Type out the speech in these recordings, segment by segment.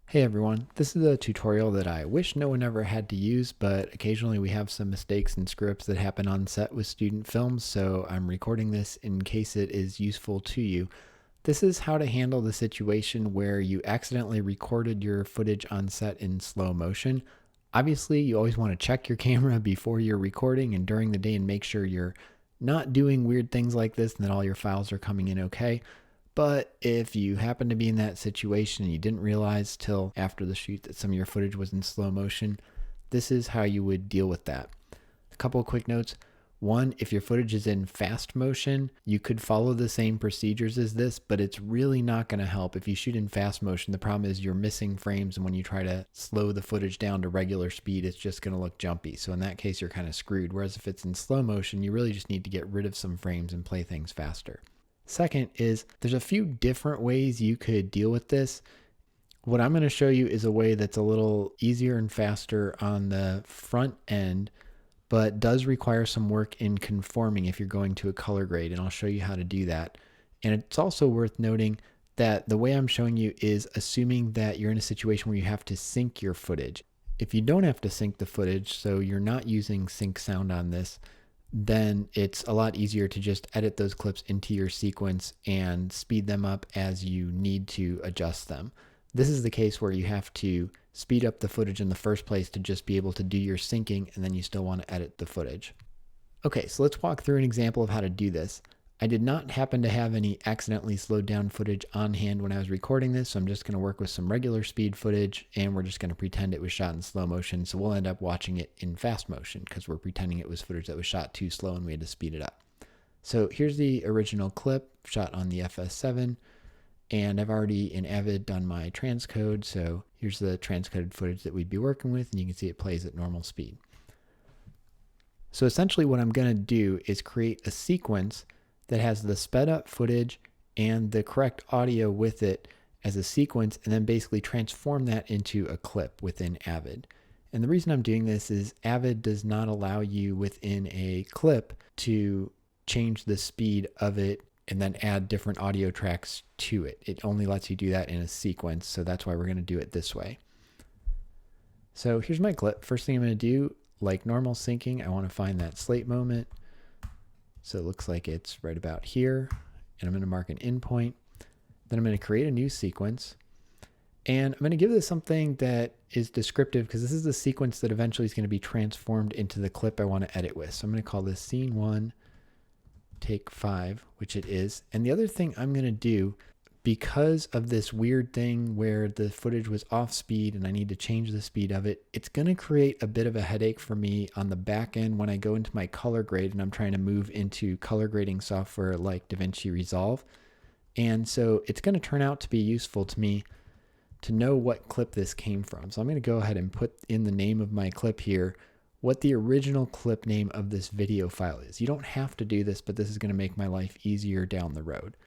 Hey everyone, this is a tutorial that I wish no one ever had to use, but occasionally we have some mistakes and screw-ups that happen on set with student films, so I'm recording this in case it is useful to you. This is how to handle the situation where you accidentally recorded your footage on set in slow motion. Obviously, you always want to check your camera before you're recording and during the day and make sure you're not doing weird things like this and that all your files are coming in okay. But if you happen to be in that situation and you didn't realize till after the shoot that some of your footage was in slow motion, this is how you would deal with that. A couple of quick notes. One, if your footage is in fast motion, you could follow the same procedures as this, but it's really not going to help. If you shoot in fast motion, the problem is you're missing frames, and when you try to slow the footage down to regular speed, it's just going to look jumpy. So in that case, you're kind of screwed. Whereas if it's in slow motion, you really just need to get rid of some frames and play things faster. Second is there's a few different ways you could deal with this. What I'm going to show you is a way that's a little easier and faster on the front end, but does require some work in conforming if you're going to a color grade, and I'll show you how to do that. And it's also worth noting that the way I'm showing you is assuming that you're in a situation where you have to sync your footage. If you don't have to sync the footage, so you're not using sync sound on this, then it's a lot easier to just edit those clips into your sequence and speed them up as you need to adjust them. This is the case where you have to speed up the footage in the first place to just be able to do your syncing, and then you still want to edit the footage. Okay, so let's walk through an example of how to do this. I did not happen to have any accidentally slowed down footage on hand when I was recording this, so I'm just going to work with some regular speed footage, and we're just going to pretend it was shot in slow motion, so we'll end up watching it in fast motion because we're pretending it was footage that was shot too slow and we had to speed it up. So here's the original clip shot on the FS7, and I've already in Avid done my transcode, so here's the transcoded footage that we'd be working with, and you can see it plays at normal speed. So essentially what I'm going to do is create a sequence that has the sped up footage and the correct audio with it as a sequence, and then basically transform that into a clip within Avid. And the reason I'm doing this is Avid does not allow you within a clip to change the speed of it and then add different audio tracks to it. It only lets you do that in a sequence, so that's why we're going to do it this way. So here's my clip. First thing I'm going to do, like normal syncing, I want to find that slate moment. So it looks like it's right about here, and I'm going to mark an endpoint. Then I'm going to create a new sequence, and I'm going to give this something that is descriptive because this is the sequence that eventually is going to be transformed into the clip I want to edit with. So I'm going to call this scene 1, take 5, which it is. And the other thing I'm going to do, because of this weird thing where the footage was off speed and I need to change the speed of it, it's going to create a bit of a headache for me on the back end when I go into my color grade and I'm trying to move into color grading software like DaVinci Resolve. And so it's going to turn out to be useful to me to know what clip this came from. So I'm going to go ahead and put in the name of my clip here what the original clip name of this video file is. You don't have to do this, but this is going to make my life easier down the road.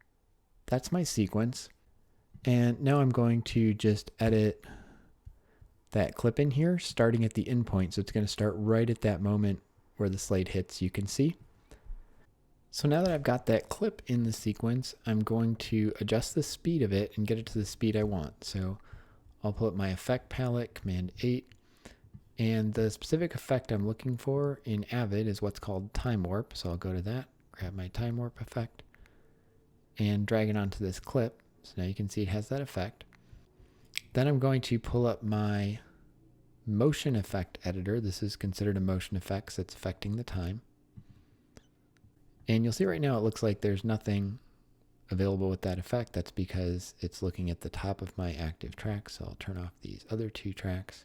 That's my sequence. And now I'm going to just edit that clip in here, starting at the endpoint. So it's going to start right at that moment where the slate hits, you can see. So now that I've got that clip in the sequence, I'm going to adjust the speed of it and get it to the speed I want. So I'll pull up my effect palette, Command 8. And the specific effect I'm looking for in Avid is what's called time warp. So I'll go to that, grab my time warp effect, and drag it onto this clip. So now you can see it has that effect. Then I'm going to pull up my motion effect editor. This is considered a motion effect, so it's affecting the time. And you'll see right now it looks like there's nothing available with that effect. That's because it's looking at the top of my active track. So I'll turn off these other two tracks.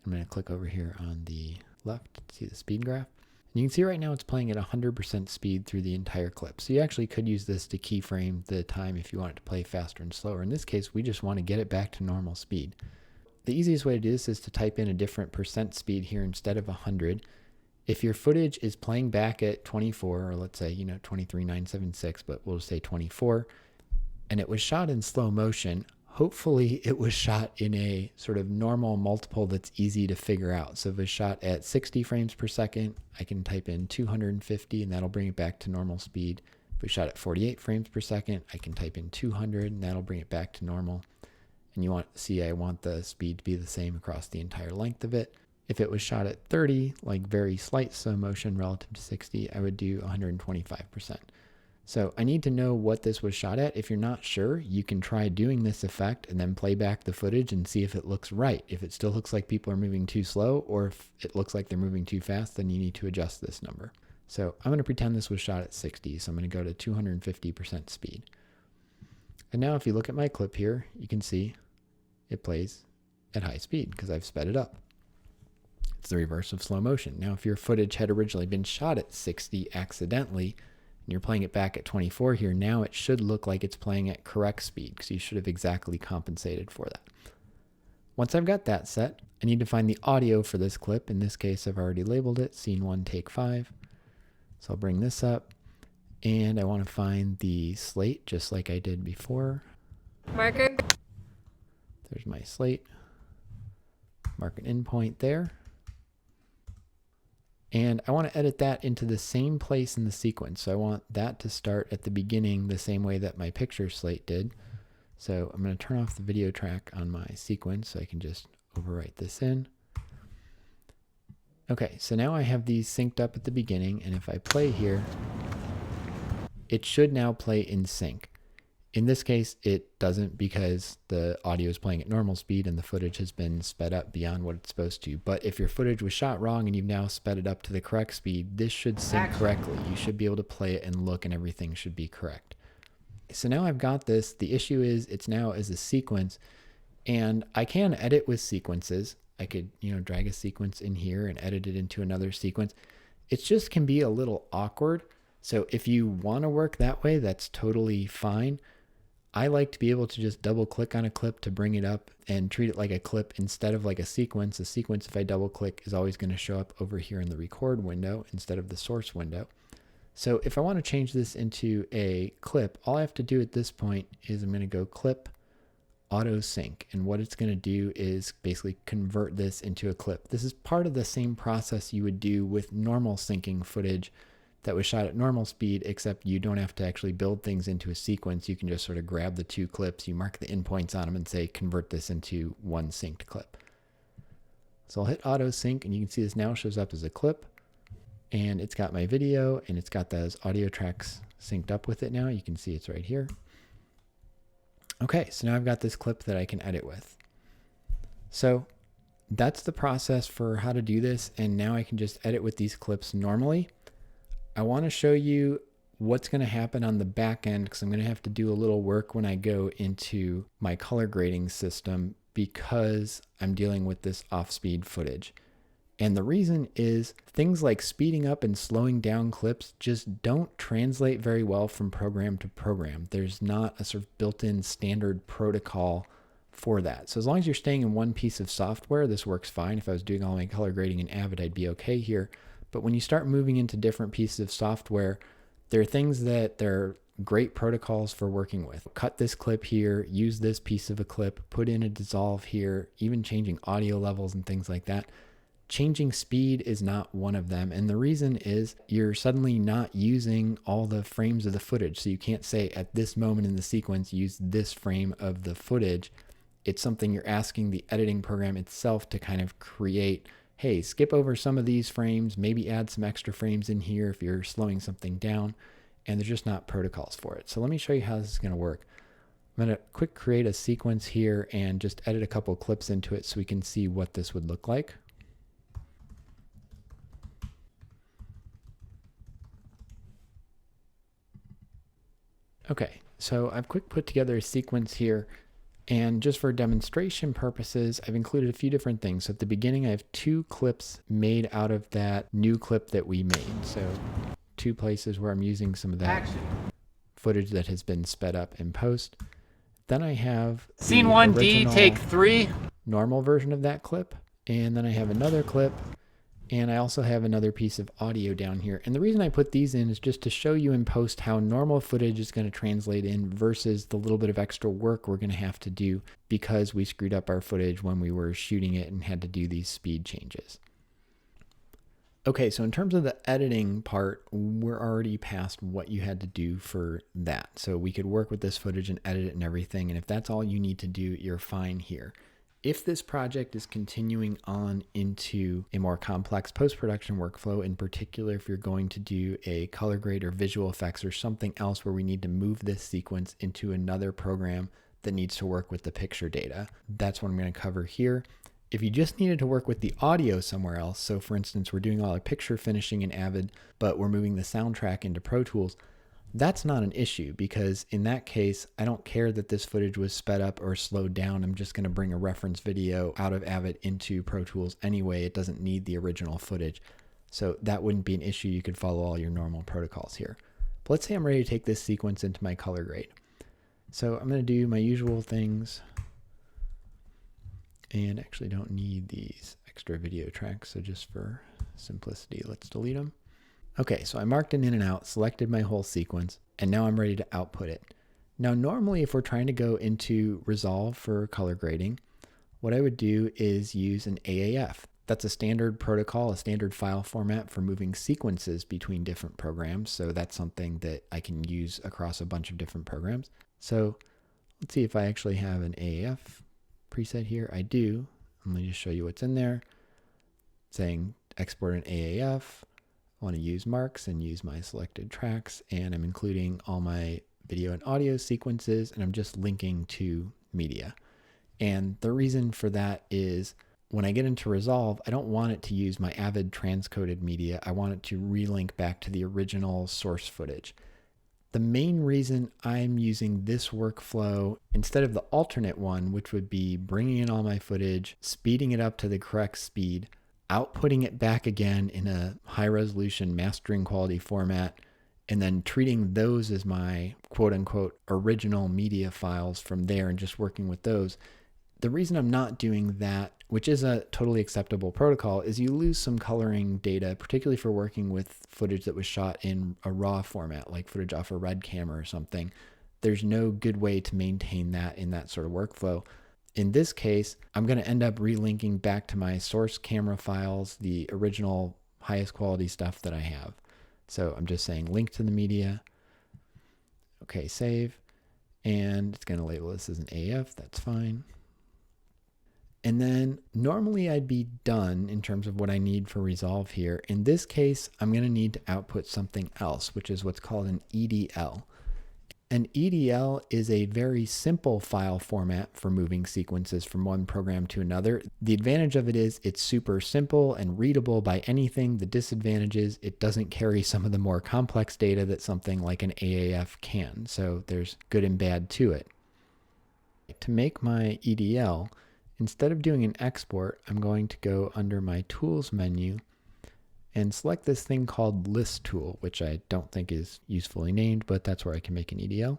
I'm going to click over here on the left to see the speed graph. And you can see right now it's playing at 100% speed through the entire clip. So you actually could use this to keyframe the time if you want it to play faster and slower. In this case, we just want to get it back to normal speed. The easiest way to do this is to type in a different percent speed here instead of 100. If your footage is playing back at 24, or let's say, 23,976, but we'll just say 24, and it was shot in slow motion, hopefully it was shot in a sort of normal multiple that's easy to figure out. So if it's shot at 60 frames per second, I can type in 250 and that'll bring it back to normal speed. If we shot at 48 frames per second, I can type in 200 and that'll bring it back to normal. And you want to see, I want the speed to be the same across the entire length of it. If it was shot at 30, like very slight slow motion relative to 60, I would do 125%. So I need to know what this was shot at. If you're not sure, you can try doing this effect and then play back the footage and see if it looks right. If it still looks like people are moving too slow, or if it looks like they're moving too fast, then you need to adjust this number. So I'm going to pretend this was shot at 60. So I'm going to go to 250% speed. And now if you look at my clip here, you can see it plays at high speed because I've sped it up. It's the reverse of slow motion. Now, if your footage had originally been shot at 60 accidentally, and you're playing it back at 24 here, now it should look like it's playing at correct speed because you should have exactly compensated for that. Once I've got that set, I need to find the audio for this clip. In this case, I've already labeled it, scene 1, take 5. So I'll bring this up, and I want to find the slate just like I did before. Marker. There's my slate. Mark an endpoint there. And I want to edit that into the same place in the sequence. So I want that to start at the beginning the same way that my picture slate did. So I'm going to turn off the video track on my sequence so I can just overwrite this in. Okay, so now I have these synced up at the beginning, and if I play here, it should now play in sync. In this case, it doesn't because the audio is playing at normal speed and the footage has been sped up beyond what it's supposed to. But if your footage was shot wrong and you've now sped it up to the correct speed, this should sync correctly. You should be able to play it and look, and everything should be correct. So now I've got this. The issue is it's now as a sequence, and I can edit with sequences. I could, drag a sequence in here and edit it into another sequence. It just can be a little awkward. So if you want to work that way, that's totally fine. I like to be able to just double click on a clip to bring it up and treat it like a clip instead of like a sequence. A sequence, if I double click, is always going to show up over here in the record window instead of the source window. So if I want to change this into a clip, all I have to do at this point is I'm going to go clip, auto sync. And what it's going to do is basically convert this into a clip. This is part of the same process you would do with normal syncing footage that was shot at normal speed, except you don't have to actually build things into a sequence. You can just sort of grab the two clips, you mark the endpoints on them and say, convert this into one synced clip. So I'll hit auto sync, and you can see this now shows up as a clip, and it's got my video and it's got those audio tracks synced up with it now. You can see it's right here. Okay, so now I've got this clip that I can edit with. So that's the process for how to do this. And now I can just edit with these clips normally. I want to show you what's going to happen on the back end because I'm going to have to do a little work when I go into my color grading system because I'm dealing with this off-speed footage. And the reason is things like speeding up and slowing down clips just don't translate very well from program to program. There's not a sort of built-in standard protocol for that. So as long as you're staying in one piece of software, this works fine. If I was doing all my color grading in Avid, I'd be okay here. But when you start moving into different pieces of software, there are things that they're great protocols for working with. Cut this clip here, use this piece of a clip, put in a dissolve here, even changing audio levels and things like that. Changing speed is not one of them. And the reason is you're suddenly not using all the frames of the footage. So you can't say at this moment in the sequence, use this frame of the footage. It's something you're asking the editing program itself to kind of create. Hey, skip over some of these frames, maybe add some extra frames in here if you're slowing something down, and there's just not protocols for it. So let me show you how this is going to work. I'm going to quick create a sequence here and just edit a couple clips into it so we can see what this would look like. Okay, so I've quick put together a sequence here. And just for demonstration purposes, I've included a few different things. So at the beginning, I have two clips made out of that new clip that we made. So two places where I'm using some of that footage that has been sped up in post. Then I have Scene 1D, take 3. Normal version of that clip. And then I have another clip. And I also have another piece of audio down here. And the reason I put these in is just to show you in post how normal footage is going to translate in versus the little bit of extra work we're going to have to do because we screwed up our footage when we were shooting it and had to do these speed changes. Okay, so in terms of the editing part, we're already past what you had to do for that. So we could work with this footage and edit it and everything. And if that's all you need to do, you're fine here. If this project is continuing on into a more complex post-production workflow, in particular, if you're going to do a color grade or visual effects or something else where we need to move this sequence into another program that needs to work with the picture data, that's what I'm going to cover here. If you just needed to work with the audio somewhere else, so for instance, we're doing all our picture finishing in Avid, but we're moving the soundtrack into Pro Tools, that's not an issue, because in that case, I don't care that this footage was sped up or slowed down. I'm just going to bring a reference video out of Avid into Pro Tools anyway. It doesn't need the original footage. So that wouldn't be an issue. You could follow all your normal protocols here. But let's say I'm ready to take this sequence into my color grade. So I'm going to do my usual things. And actually don't need these extra video tracks. So just for simplicity, let's delete them. Okay, so I marked an in and out, selected my whole sequence, and now I'm ready to output it. Now, normally if we're trying to go into Resolve for color grading, what I would do is use an AAF. That's a standard protocol, a standard file format for moving sequences between different programs. So that's something that I can use across a bunch of different programs. So let's see if I actually have an AAF preset here. I do. Let me just show you what's in there. It's saying export an AAF. I want to use marks and use my selected tracks, and I'm including all my video and audio sequences, and I'm just linking to media. And the reason for that is when I get into Resolve, I don't want it to use my Avid transcoded media. I want it to relink back to the original source footage. The main reason I'm using this workflow instead of the alternate one, which would be bringing in all my footage, speeding it up to the correct speed, outputting it back again in a high resolution mastering quality format, and then treating those as my quote unquote original media files from there and just working with those. The reason I'm not doing that, which is a totally acceptable protocol, is you lose some coloring data, particularly for working with footage that was shot in a raw format, like footage off a red camera or something. There's no good way to maintain that in that sort of workflow. In this case, I'm going to end up relinking back to my source camera files, the original highest quality stuff that I have. So I'm just saying link to the media. Okay, save. And it's going to label this as an AF. That's fine. And then normally I'd be done in terms of what I need for Resolve here. In this case, I'm going to need to output something else, which is what's called an EDL. An EDL is a very simple file format for moving sequences from one program to another. The advantage of it is it's super simple and readable by anything. The disadvantage is it doesn't carry some of the more complex data that something like an AAF can. So there's good and bad to it. To make my EDL, instead of doing an export, I'm going to go under my Tools menu and select this thing called List Tool, which I don't think is usefully named, but that's where I can make an EDL.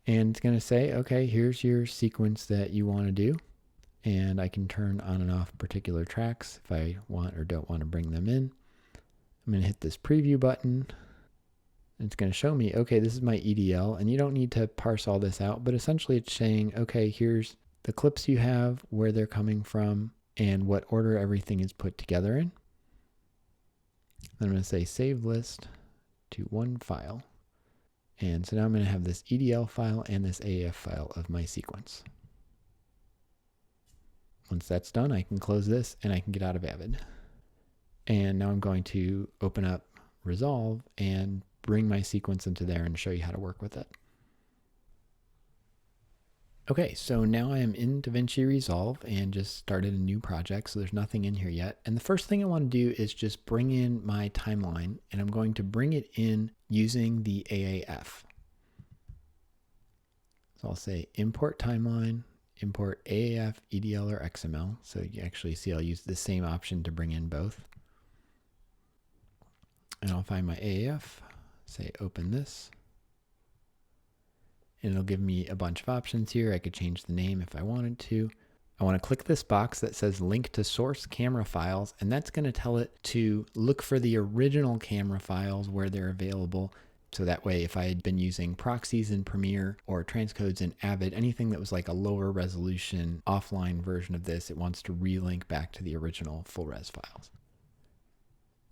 And it's going to say, okay, here's your sequence that you want to do. And I can turn on and off particular tracks if I want or don't want to bring them in. I'm going to hit this preview button. And it's going to show me, okay, this is my EDL. And you don't need to parse all this out, but essentially it's saying, okay, here's the clips you have, where they're coming from, and what order everything is put together in. Then I'm going to say save list to one file. And so now I'm going to have this EDL file and this AF file of my sequence. Once that's done, I can close this and I can get out of Avid. And now I'm going to open up Resolve and bring my sequence into there and show you how to work with it. Okay, so now I am in DaVinci Resolve and just started a new project, so there's nothing in here yet. And the first thing I want to do is just bring in my timeline, and I'm going to bring it in using the AAF. So I'll say import timeline, import AAF, EDL, or XML. So you actually see I'll use the same option to bring in both. And I'll find my AAF, say open this. And it'll give me a bunch of options here. I could change the name if I wanted to. I want to click this box that says link to source camera files, and that's going to tell it to look for the original camera files where they're available. So that way, if I had been using proxies in Premiere or transcodes in Avid, anything that was like a lower resolution offline version of this, it wants to relink back to the original full res files.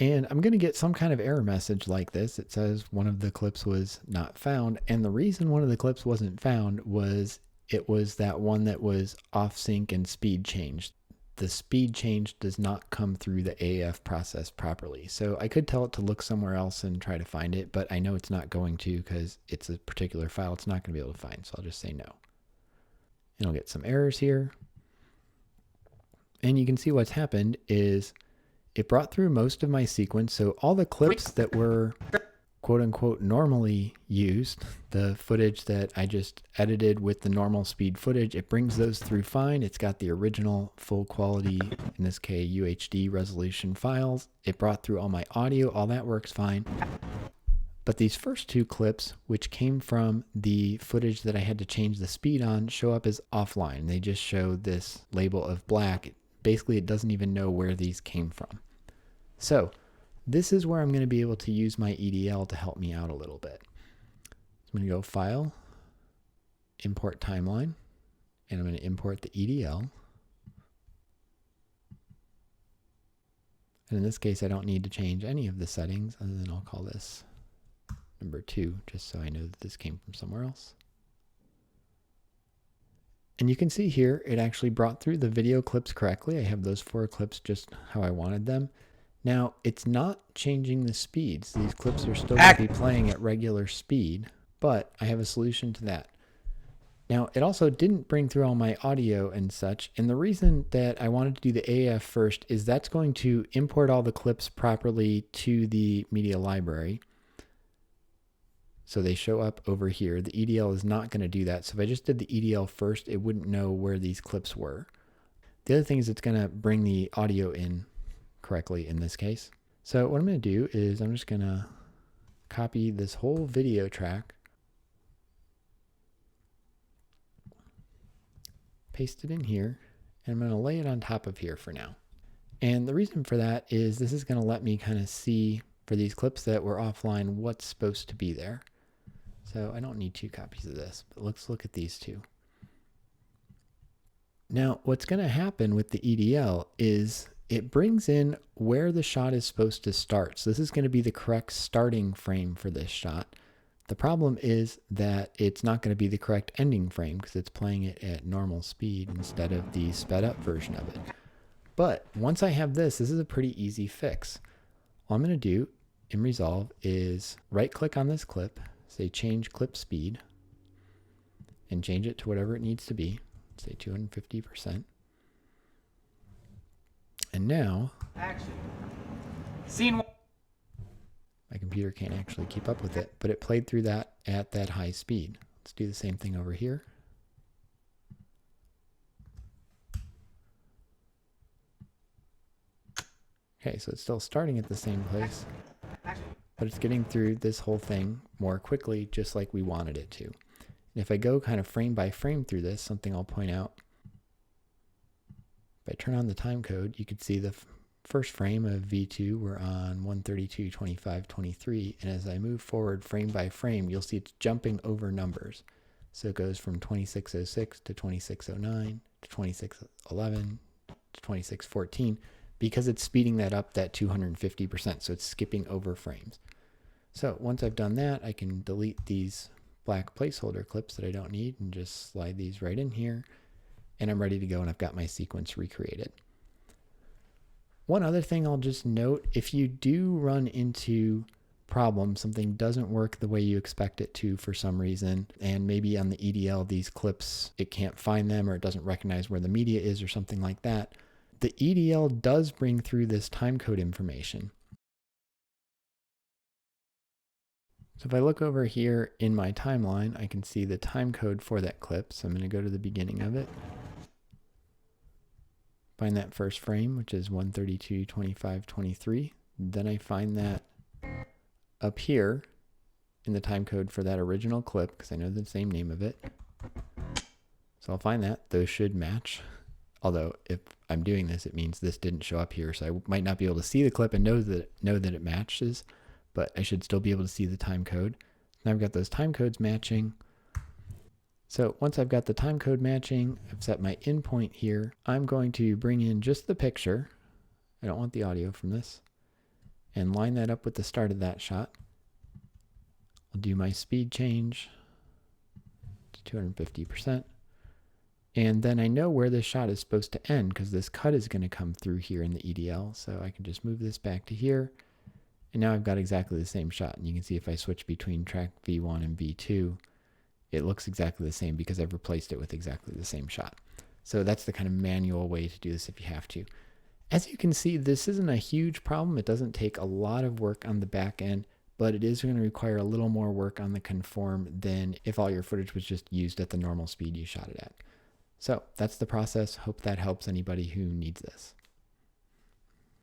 And I'm going to get some kind of error message like this. It says one of the clips was not found. And the reason one of the clips wasn't found was it was that one that was off sync and speed changed. The speed change does not come through the AF process properly. So I could tell it to look somewhere else and try to find it, but I know it's not going to because it's a particular file it's not going to be able to find. So I'll just say no. And I'll get some errors here. And you can see what's happened is it brought through most of my sequence. So all the clips that were quote unquote normally used, the footage that I just edited with the normal speed footage, it brings those through fine. It's got the original full quality, in this case, UHD resolution files. It brought through all my audio. All that works fine. But these first two clips, which came from the footage that I had to change the speed on, show up as offline. They just show this label of black. Basically, it doesn't even know where these came from. So this is where I'm going to be able to use my EDL to help me out a little bit. I'm going to go File, Import Timeline, and I'm going to import the EDL. And in this case, I don't need to change any of the settings, other than I'll call this number 2, just so I know that this came from somewhere else. And you can see here, it actually brought through the video clips correctly. I have those 4 clips just how I wanted them. Now, it's not changing the speeds. These clips are still going to be playing at regular speed, but I have a solution to that. Now, it also didn't bring through all my audio and such, and the reason that I wanted to do the AF first is that's going to import all the clips properly to the media library. So they show up over here. The EDL is not going to do that. So if I just did the EDL first, it wouldn't know where these clips were. The other thing is it's going to bring the audio in correctly in this case. So what I'm going to do is I'm just going to copy this whole video track, paste it in here, and I'm going to lay it on top of here for now. And the reason for that is this is going to let me kind of see for these clips that were offline what's supposed to be there. So I don't need 2 copies of this, but let's look at these 2. Now, what's going to happen with the EDL is it brings in where the shot is supposed to start. So this is going to be the correct starting frame for this shot. The problem is that it's not going to be the correct ending frame because it's playing it at normal speed instead of the sped up version of it. But once I have this, this is a pretty easy fix. All I'm going to do in Resolve is right click on this clip, say change clip speed, and change it to whatever it needs to be, say 250%. And now, Scene 1. My computer can't actually keep up with it, but it played through that at that high speed. Let's do the same thing over here. Okay, so it's still starting at the same place, but it's getting through this whole thing more quickly, just like we wanted it to. And if I go kind of frame by frame through this, something I'll point out, if I turn on the time code, you can see the first frame of V2, we're on 132.25.23, and as I move forward frame by frame, you'll see it's jumping over numbers. So it goes from 2606 to 2609 to 2611 to 2614, because it's speeding that up that 250%, so it's skipping over frames. So once I've done that, I can delete these black placeholder clips that I don't need and just slide these right in here, and I'm ready to go, and I've got my sequence recreated. One other thing I'll just note, if you do run into problems, something doesn't work the way you expect it to for some reason, and maybe on the EDL these clips, it can't find them or it doesn't recognize where the media is or something like that, the EDL does bring through this timecode information. So if I look over here in my timeline, I can see the timecode for that clip. So I'm going to go to the beginning of it, find that first frame, which is 132.25.23. Then I find that up here in the timecode for that original clip, because I know the same name of it. So I'll find that. Those should match. Although if I'm doing this, it means this didn't show up here. So I might not be able to see the clip and know that it matches, but I should still be able to see the time code. Now I've got those time codes matching. So once I've got the time code matching, I've set my in point here. I'm going to bring in just the picture. I don't want the audio from this. and line that up with the start of that shot. I'll do my speed change to 250%. And then I know where this shot is supposed to end because this cut is going to come through here in the EDL. So I can just move this back to here. And now I've got exactly the same shot. And you can see if I switch between track V1 and V2, it looks exactly the same because I've replaced it with exactly the same shot. So that's the kind of manual way to do this if you have to. As you can see, this isn't a huge problem. It doesn't take a lot of work on the back end, but it is going to require a little more work on the conform than if all your footage was just used at the normal speed you shot it at. So that's the process. Hope that helps anybody who needs this.